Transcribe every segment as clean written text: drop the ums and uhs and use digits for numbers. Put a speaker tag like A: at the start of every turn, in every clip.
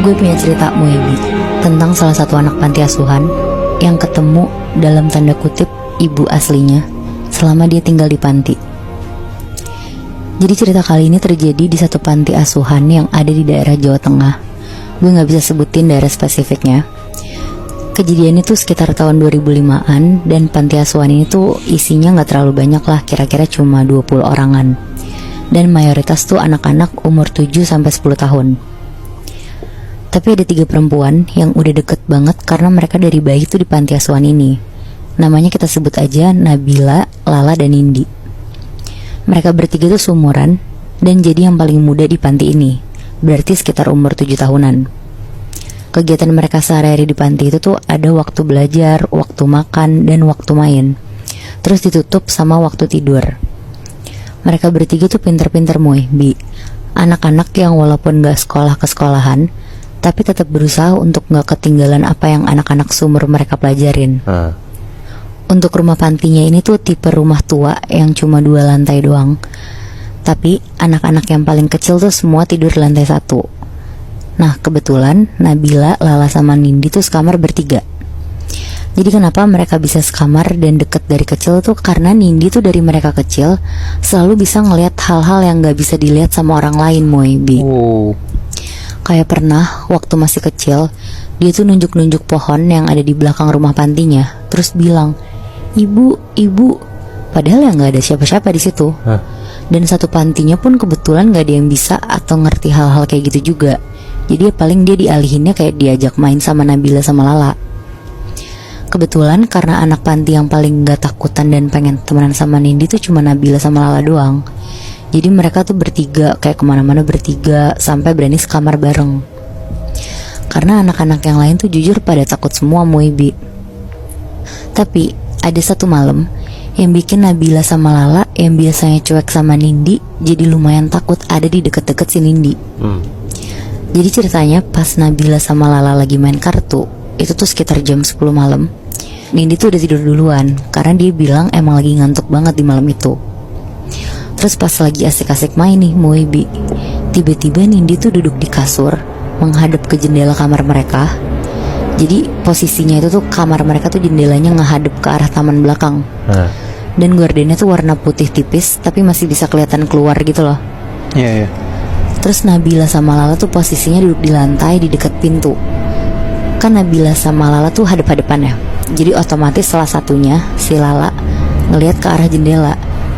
A: Gue punya cerita Muebi tentang salah satu anak panti asuhan yang ketemu dalam tanda kutip ibu aslinya selama dia tinggal di panti. Jadi cerita kali ini terjadi di satu panti asuhan yang ada di daerah Jawa Tengah. Gue gak bisa sebutin daerah spesifiknya. Kejadian itu sekitar tahun 2005-an dan panti asuhan ini tuh isinya gak terlalu banyak lah, kira-kira cuma 20 orangan. Dan mayoritas tuh anak-anak umur 7-10 tahun. Tapi ada 3 perempuan yang udah deket banget karena mereka dari bayi tuh di panti asuhan ini. Namanya kita sebut aja Nabila, Lala, dan Nindi. Mereka bertiga tuh seumuran dan jadi yang paling muda di panti ini. Berarti sekitar umur 7 tahunan. Kegiatan mereka sehari-hari di panti itu tuh ada waktu belajar, waktu makan, dan waktu main. Terus ditutup sama waktu tidur. Mereka bertiga tuh pinter-pinter Bi. Anak-anak yang walaupun gak sekolah ke sekolahan, tapi tetap berusaha untuk gak ketinggalan apa yang anak-anak seumur mereka pelajarin. Untuk rumah pantinya ini tuh tipe rumah tua yang cuma 2 lantai doang. Tapi anak-anak yang paling kecil tuh semua tidur di lantai 1. Nah kebetulan Nabila, Lala, sama Nindi tuh sekamar bertiga. Jadi kenapa mereka bisa sekamar dan deket dari kecil tuh karena Nindi tuh dari mereka kecil selalu bisa ngelihat hal-hal yang gak bisa dilihat sama orang lain Bi. Kayak pernah waktu masih kecil, dia tuh nunjuk-nunjuk pohon yang ada di belakang rumah pantinya, terus bilang, "Ibu, ibu." Padahal ya nggak ada siapa-siapa di situ. Dan satu pantinya pun kebetulan nggak ada yang bisa atau ngerti hal-hal kayak gitu juga. Jadi ya paling dia dialihinnya kayak diajak main sama Nabila sama Lala. Kebetulan karena anak panti yang paling nggak takutan dan pengen temenan sama Nindi tuh cuma Nabila sama Lala doang. Jadi mereka tuh bertiga kayak kemana-mana bertiga sampai berani sekamar bareng. Karena anak-anak yang lain tuh jujur pada takut semua Bi. Tapi ada satu malam yang bikin Nabila sama Lala yang biasanya cuek sama Nindi jadi lumayan takut ada di deket-deket si Nindi. Jadi ceritanya pas Nabila sama Lala lagi main kartu, itu tuh sekitar jam 10 malam. Nindi tuh udah tidur duluan karena dia bilang emang lagi ngantuk banget di malam itu. Terus pas lagi asik-asik main nih Bi, tiba-tiba Nindi tuh duduk di kasur menghadap ke jendela kamar mereka. Jadi posisinya itu tuh kamar mereka tuh jendelanya ngehadap ke arah taman belakang. Dan gordennya tuh warna putih tipis tapi masih bisa kelihatan keluar gitu loh.
B: Iya.
A: Terus Nabila sama Lala tuh posisinya duduk di lantai di dekat pintu. Kan Nabila sama Lala tuh hadap-hadapan ya. Jadi otomatis salah satunya si Lala ngelihat ke arah jendela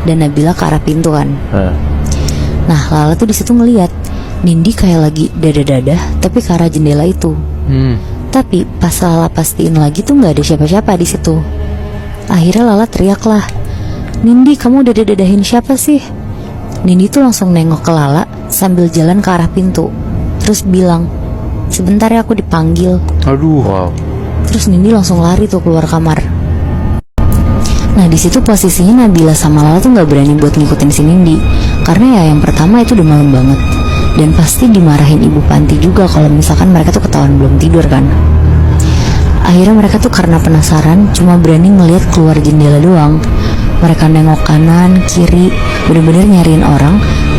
A: dan Nabila ke arah pintu kan. Nah Lala tuh di situ ngelihat Nindi kayak lagi dadah-dadah tapi ke arah jendela itu. Tapi pas Lala pastiin lagi tuh nggak ada siapa-siapa di situ. Akhirnya Lala teriak lah, "Nindi, kamu udah dadahin siapa sih?" Nindi tuh langsung nengok ke Lala sambil jalan ke arah pintu. Terus bilang, "Sebentar ya aku dipanggil."
B: Aduh, wow.
A: Terus Nindi langsung lari tuh keluar kamar. Nah di situ posisinya Nabila sama Lala tuh nggak berani buat ngikutin si Nindi karena ya yang pertama itu udah malam banget dan pasti dimarahin ibu panti juga kalau misalkan mereka tuh ketahuan belum tidur kan. Akhirnya mereka tuh karena penasaran cuma berani ngelihat keluar jendela doang. Mereka nengok kanan kiri bener-bener nyariin orang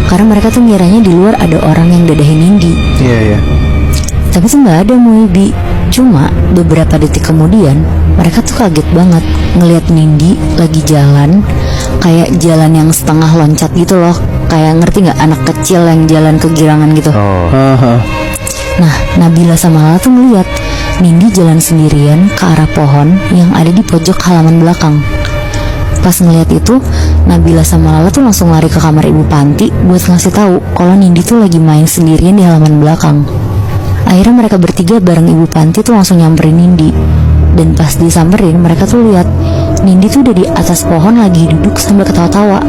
A: karena mereka tuh ngiranya di luar ada orang yang dadahin Nindi.
B: Iya.
A: Tapi tuh nggak ada Bi. Cuma beberapa detik kemudian mereka tuh kaget banget ngelihat Nindi lagi jalan kayak jalan yang setengah loncat gitu loh. Kayak ngerti nggak anak kecil yang jalan kegirangan gitu. Nah Nabila sama Lala tuh ngeliat Nindi jalan sendirian ke arah pohon yang ada di pojok halaman belakang. Pas ngeliat itu Nabila sama Lala tuh langsung lari ke kamar ibu panti buat ngasih tahu kalau Nindi tuh lagi main sendirian di halaman belakang. Akhirnya mereka bertiga bareng ibu panti tuh langsung nyamperin Nindi. Dan pas disamperin mereka tuh lihat Nindi tuh udah di atas pohon lagi duduk sambil ketawa-tawa.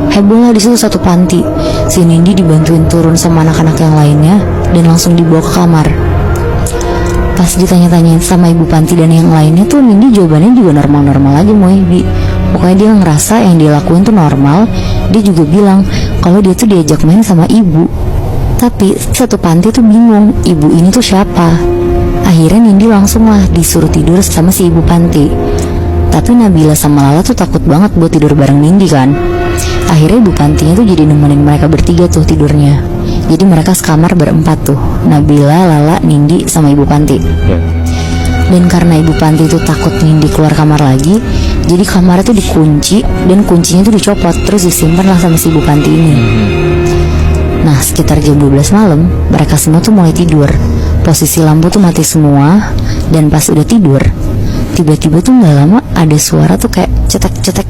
A: Heboh lah di situ satu panti. Si Nindi dibantuin turun sama anak-anak yang lainnya dan langsung dibawa ke kamar. Pas ditanya-tanyain sama ibu panti dan yang lainnya tuh Nindi jawabannya juga normal-normal aja Bi. Pokoknya dia ngerasa yang dia lakuin tuh normal. Dia juga bilang kalau dia tuh diajak main sama ibu. Tapi satu panti tuh bingung ibu ini tuh siapa. Akhirnya Nindi langsung lah disuruh tidur sama si ibu panti. Tapi Nabila sama Lala tuh takut banget buat tidur bareng Nindi kan. Akhirnya ibu pantinya tuh jadi nemenin mereka bertiga tuh tidurnya. Jadi mereka sekamar berempat tuh, Nabila, Lala, Nindi, sama Ibu Panti. Dan karena Ibu Panti itu takut Nindi keluar kamar lagi, jadi kamarnya tuh dikunci dan kuncinya tuh dicopot, terus disimpan lah sama si Ibu Panti ini. Nah sekitar jam 12 malam, mereka semua tuh mulai tidur. Posisi lampu tuh mati semua. Dan pas udah tidur, tiba-tiba tuh gak lama ada suara tuh kayak cetek-cetek,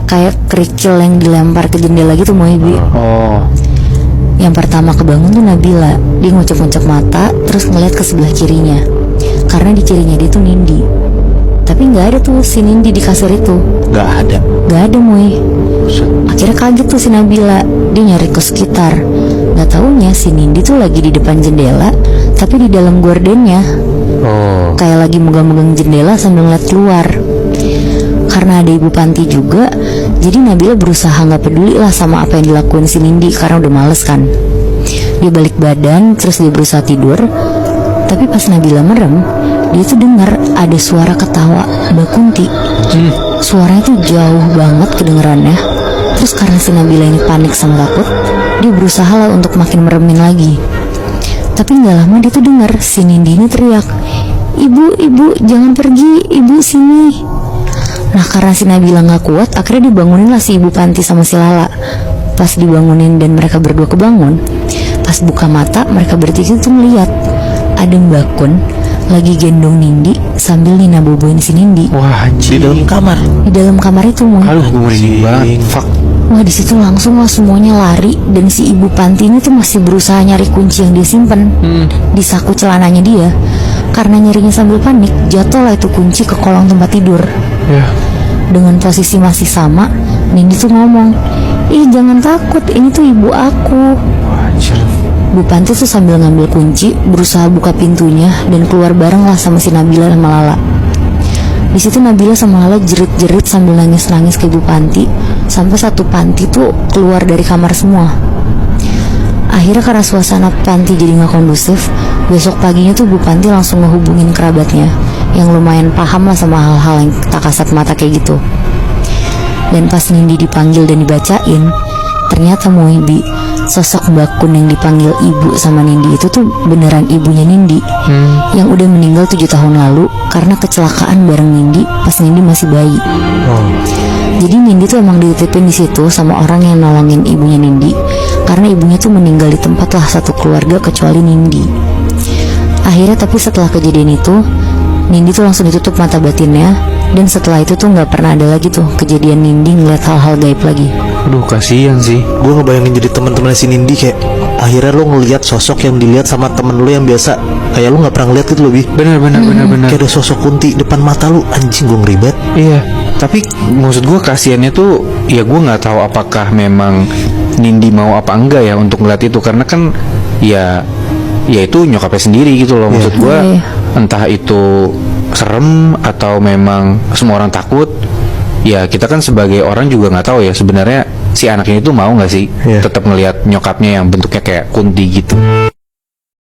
A: kayak kerikil yang dilempar ke jendela gitu Moebi. Yang pertama kebangun tuh Nabila. Dia ngucap-ngucap mata, terus ngeliat ke sebelah kirinya, karena di kirinya dia tuh Nindi. Tapi gak ada tuh si Nindi di kasur itu.
B: Gak ada
A: Moe. Akhirnya kaget tuh si Nabila. Dia nyari ke sekitar. Gak taunya si Nindi tuh lagi di depan jendela, tapi di dalam gordennya. Kayak lagi megang-megang jendela sambil ngeliat keluar. Karena ada Ibu Panti juga, jadi Nabila berusaha gak peduli lah sama apa yang dilakuin si Nindi, karena udah males kan. Dia balik badan, terus dia berusaha tidur. Tapi pas Nabila merem, dia tuh dengar ada suara ketawa Mbak Kunti. Suaranya tuh jauh banget kedengerannya. Terus karena si Nabila ini panik sama takut, dia berusaha lah untuk makin meremin lagi. Tapi gak lama dia tuh dengar si Nindi ini teriak, Ibu, jangan pergi, Ibu sini. Nah karena si Nabila gak kuat, akhirnya dibangunin lah si Ibu Panti sama si Lala. Pas dibangunin dan mereka berdua kebangun, pas buka mata mereka bertiga tuh melihat ada Mbak Kun lagi gendong Nindi sambil Nina boboin si Nindi.
B: Wah anjing. Di dalam kamar?
A: Di dalam kamar itu Moe.
B: Aduh gue merinding banget. Fuck.
A: Wah di situ langsung lah semuanya lari. Dan si Ibu Panti ini tuh masih berusaha nyari kunci yang dia simpen di saku celananya dia. Karena nyarinya sambil panik, jatuhlah itu kunci ke kolong tempat tidur. Dengan posisi masih sama, Nindi tuh ngomong, ih jangan takut, ini tuh ibu aku. Bu Panti tuh sambil ngambil kunci, berusaha buka pintunya dan keluar bareng lah sama si Nabila sama Lala. Di situ Nabila sama Lala jerit-jerit sambil nangis-nangis ke Ibu Panti, sampai satu panti tuh keluar dari kamar semua. Akhirnya karena suasana panti jadi gak kondusif, besok paginya tuh Bu Panti langsung ngehubungin kerabatnya yang lumayan paham lah sama hal-hal yang tak kasat mata kayak gitu. Dan pas Nindi dipanggil dan dibacain, ternyata Moebi, sosok Mbak Kun yang dipanggil ibu sama Nindi itu tuh beneran ibunya Nindi, yang udah meninggal 7 tahun lalu karena kecelakaan bareng Nindi pas Nindi masih bayi. Jadi Nindi tuh emang dititipin di situ sama orang yang nolongin ibunya Nindi, karena ibunya tuh meninggal di tempat lah satu keluarga kecuali Nindi. Akhirnya tapi setelah kejadian itu, Nindi tuh langsung ditutup mata batinnya. Dan setelah itu tuh gak pernah ada lagi tuh kejadian Nindi ngeliat hal-hal gaib lagi.
B: Aduh kasihan sih. Gue ngebayangin jadi teman-teman si Nindi kayak akhirnya lo ngelihat sosok yang dilihat sama temen lo yang biasa kayak lo gak pernah ngeliat gitu lebih. Bener. Kayak ada sosok Kunti depan mata lo, anjing gue ngeribet.
C: Iya. Tapi maksud gue kasihannya tuh, ya gue nggak tahu apakah memang Nindi mau apa enggak ya untuk ngeliat itu, karena kan ya itu nyokapnya sendiri gitu loh. Maksud gue entah itu serem atau memang semua orang takut, ya kita kan sebagai orang juga nggak tahu ya sebenarnya si anak ini tuh mau nggak sih tetap ngelihat nyokapnya yang bentuknya kayak Kunti gitu.